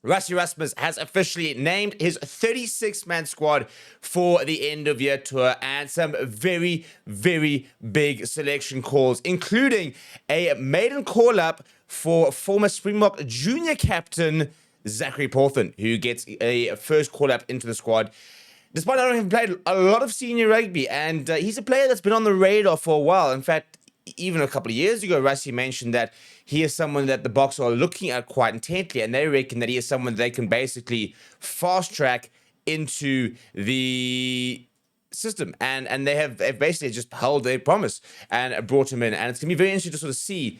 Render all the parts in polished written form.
Rassie Rasmus has officially named his 36-man squad for the end of year tour, and some very, very big selection calls, including a maiden call up for former Springbok junior captain Zachary Porthen, who gets a first call up into the squad. Despite not having played a lot of senior rugby, and he's a player that's been on the radar for a while. In fact, even a couple of years ago, Rassie mentioned that he is someone that the Boks are looking at quite intently, and they reckon that he is someone they can basically fast track into the system, and they've basically just held their promise and brought him in, and it's going to be very interesting to sort of see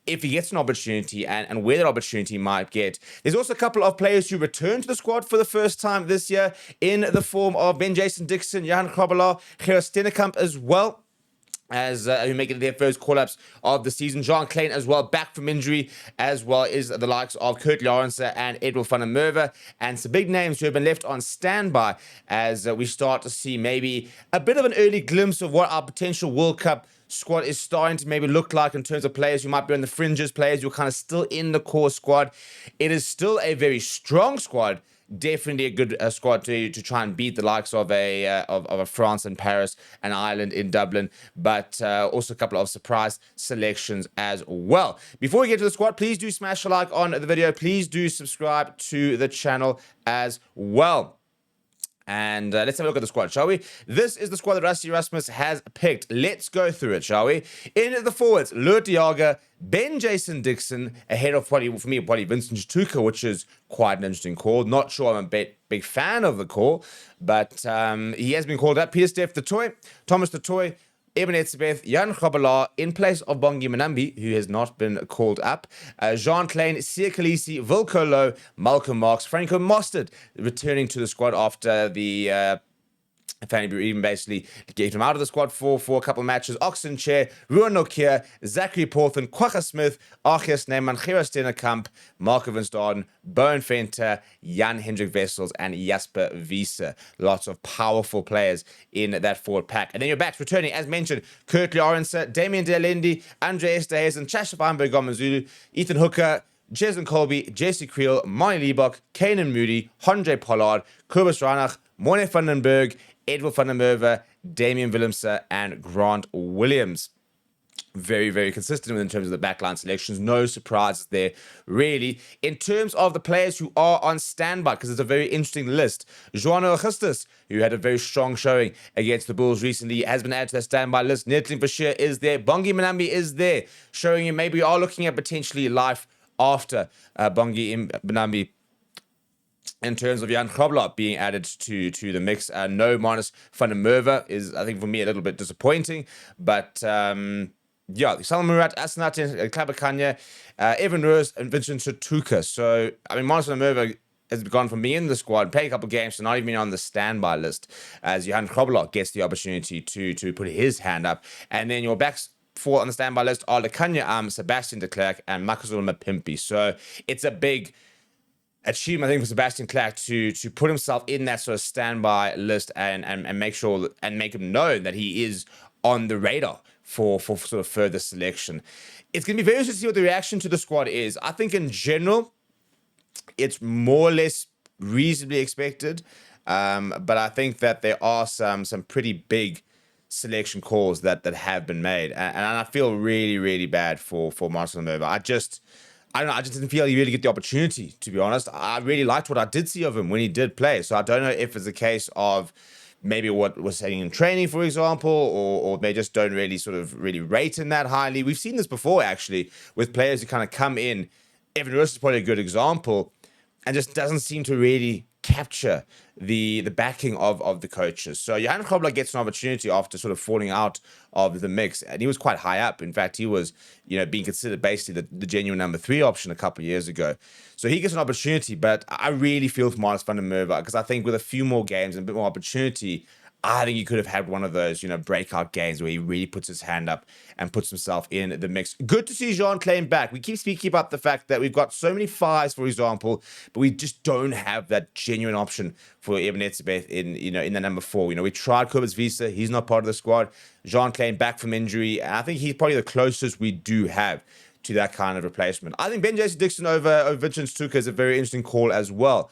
if he gets an opportunity and where that opportunity might get. There's also a couple of players who returned to the squad for the first time this year in the form of Ben Jason Dixon, Johan Krobelaar, Gerard Stennekamp as well, as who make it their first call-ups of the season. Jean Klein as well, back from injury, as well as the likes of Kurt Lawrence and Edward van der Merwe, and some big names who have been left on standby as we start to see maybe a bit of an early glimpse of what our potential World Cup squad is starting to maybe look like in terms of players who might be on the fringes, players who are kind of still in the core squad. It is still a very strong squad, definitely a good squad to try and beat the likes of a France and Paris and Ireland in Dublin, but also a couple of surprise selections as well. Before we get to the squad, please do smash a like on the video. Please do subscribe to the channel as well. And let's have a look at the squad, shall we? This is the squad that Rassie Rasmus has picked. Let's go through it, shall we? In the forwards, Lood de Jager, Ben Jason Dixon, ahead of probably Vincent Tuka, which is quite an interesting call. Not sure I'm a big fan of the call, but he has been called up. Peter Steph du Toit, Thomas du Toit, Eben Etzebeth, Jan Krobelaar in place of Bongi Mbonambi, who has not been called up. Jean Klein, Siya Kolisi, Wilco Low, Malcolm Marx, Franco Mostert returning to the squad after the Fanny even basically gave him out of the squad for a couple of matches. Oxen Chair, Ruan Nokia, Zachary Porthen, Kwagga Smith, Arceus Neyman, Gerard Stennekamp, Marco Vinstaden, Bowen Venter, Jan Hendrik Wessels, and Jasper Wiese. Lots of powerful players in that forward pack. And then your backs returning, as mentioned, Kurt Lawrence, Damien Delindi, Andre Esterhuizen, Chacha Feinberg Gomazulu, Ethan Hooker, Jason Colby, Jesse Creel, Mani Liebach, Kanan Moody, Andre Pollard, Kobus Reinach, Morne van den Berg, Edward van der Merwe, Damian Willemse, and Grant Williams. Very, very consistent in terms of the backline selections. No surprises there, really. In terms of the players who are on standby, because it's a very interesting list. Joano Augustus, who had a very strong showing against the Bulls recently, has been added to that standby list. Netlin Bashir is there. Bongi Mbonambi is there, showing you maybe we are looking at potentially life after Bongi Mbonambi. In terms of Jan Krobelaar being added to the mix, no Marnus van der Merwe is, I think, for me, a little bit disappointing. But yeah, Salman Murat, Asenat, Klabakanya, Evan Roos, and Vincent Tuka. So, I mean, Marnus van der Merwe has gone from being in the squad, playing a couple of games, to not even on the standby list, as Johan Krobelaar gets the opportunity to put his hand up. And then your backs four on the standby list are Lekanya Sebastian de Klerk, and Makazulu Mapimpi. So, it's a big achievement, I think, for Sebastian Clark to put himself in that sort of standby list and make sure and make him know that he is on the radar for sort of further selection. It's going to be very interesting to see what the reaction to the squad is. I think in general, it's more or less reasonably expected, but I think that there are some pretty big selection calls that have been made, and I feel really, really bad for Marcel Merva. I don't know, I just didn't feel he really get the opportunity, to be honest. I really liked what I did see of him when he did play. So I don't know if it's a case of maybe what was saying in training, for example, or they just don't really sort of really rate him that highly. We've seen this before, actually, with players who kind of come in. Evan Roos is probably a good example, and just doesn't seem to really capture the backing of the coaches. So Johan Krobelaar gets an opportunity after sort of falling out of the mix, and he was quite high up. In fact, he was, being considered basically the genuine number 3 option a couple of years ago. So he gets an opportunity, but I really feel for Marnus van der Merwe, because I think with a few more games and a bit more opportunity, I think he could have had one of those, breakout games where he really puts his hand up and puts himself in the mix. Good to see Jean Klein back. We keep speaking about the fact that we've got so many 5s, for example, but we just don't have that genuine option for Eben Etzebeth in the number 4. We tried Kobus Wiese. He's not part of the squad. Jean Klein back from injury. And I think he's probably the closest we do have to that kind of replacement. I think Ben Jason Dixon over Vincent Stuka is a very interesting call as well.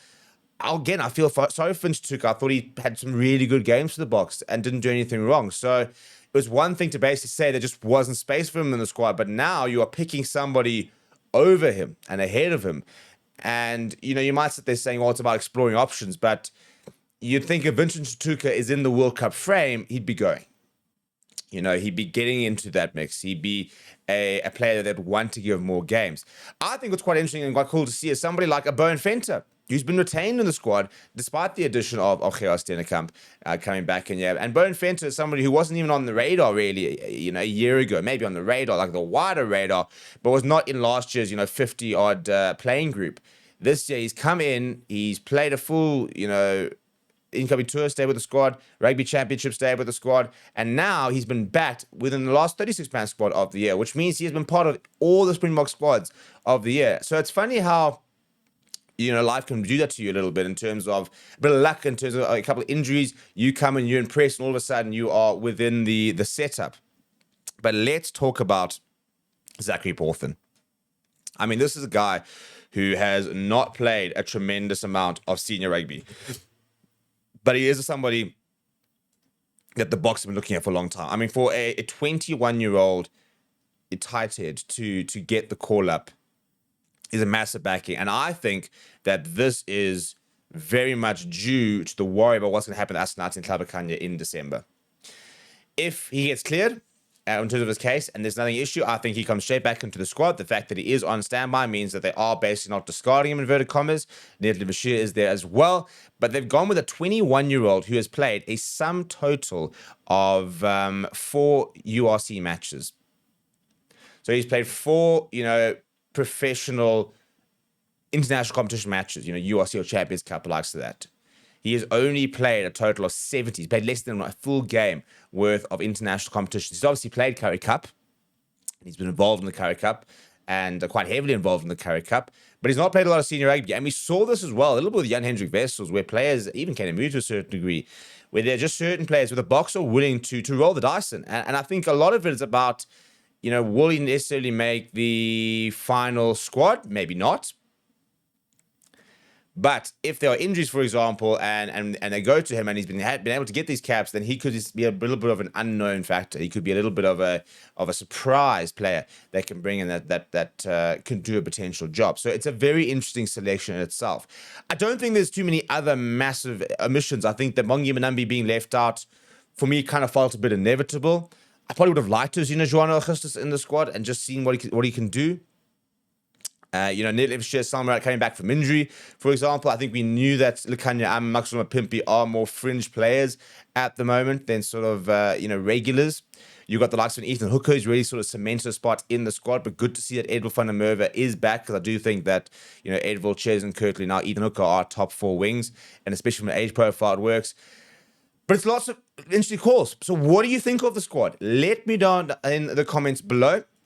Again, I feel sorry for Vincent Stuka. I thought he had some really good games for the Boks and didn't do anything wrong. So it was one thing to basically say there just wasn't space for him in the squad, but now you are picking somebody over him and ahead of him. And, you might sit there saying, well, it's about exploring options, but you'd think if Vincent Stuka is in the World Cup frame, he'd be going. He'd be getting into that mix. He'd be a player that would want to give more games. I think what's quite interesting and quite cool to see is somebody like a Bowen Fenter, who's been retained in the squad despite the addition of Gerard Stenekamp coming back in. And Bowen Fenter is somebody who wasn't even on the radar really, a year ago, maybe on the radar, like the wider radar, but was not in last year's, 50-odd playing group. This year he's come in, he's played a full, incoming tour, stayed with the squad, rugby championship, stayed with the squad, and now he's been backed within the last 36-man squad of the year, which means he has been part of all the Springbok squads of the year. So it's funny how life can do that to you a little bit in terms of a bit of luck, in terms of a couple of injuries. You come and you impress, and all of a sudden you are within the setup. But let's talk about Zachary Porthen. I mean, this is a guy who has not played a tremendous amount of senior rugby, but he is somebody that the Boks have been looking at for a long time. I mean, for a 21-year-old tight head to get the call up is a massive backing. And I think that this is very much due to the worry about what's going to happen to Asnath and Tlhabakanya in December. If he gets cleared in terms of his case and there's nothing issue, I think he comes straight back into the squad. The fact that he is on standby means that they are basically not discarding him, inverted commas. Nedley Bashir is there as well. But they've gone with a 21-year-old who has played a sum total of 4 URC matches. So he's played 4, professional international competition matches, URC or Champions Cup, likes of that. He has only played a total of 70. He's played less than a full game worth of international competitions. He's obviously played Currie Cup. He's been involved in the Currie Cup and quite heavily involved in the Currie Cup, but he's not played a lot of senior rugby. And we saw this as well, a little bit with Jan Hendrik Wessels, where players, even Kenny Mood to a certain degree, where they're just certain players where the Boks are willing to roll the dice in. And I think a lot of it is about, will he necessarily make the final squad? Maybe not. But if there are injuries, for example, and they go to him and he's been able to get these caps, then he could just be a little bit of an unknown factor. He could be a little bit of a surprise player that can bring in that can do a potential job. So it's a very interesting selection in itself. I don't think there's too many other massive omissions. I think that Mongi Manambi being left out, for me, kind of felt a bit inevitable. I probably would have liked to have seen Joanna Augustus in the squad and just seen what he can do. Nedley Bashir coming back from injury, for example. I think we knew that Lukanya and Maxima Pimpi are more fringe players at the moment than sort of, regulars. You've got the likes of Ethan Hooker, who's really sort of cemented a spot in the squad, but good to see that Edwil van der Merwe is back, because I do think that, Edwil, Ches and Kirtley, now Ethan Hooker are top 4 wings, and especially from an age profile, it works. But it's lots of interesting calls. So what do you think of the squad? Let me know in the comments below.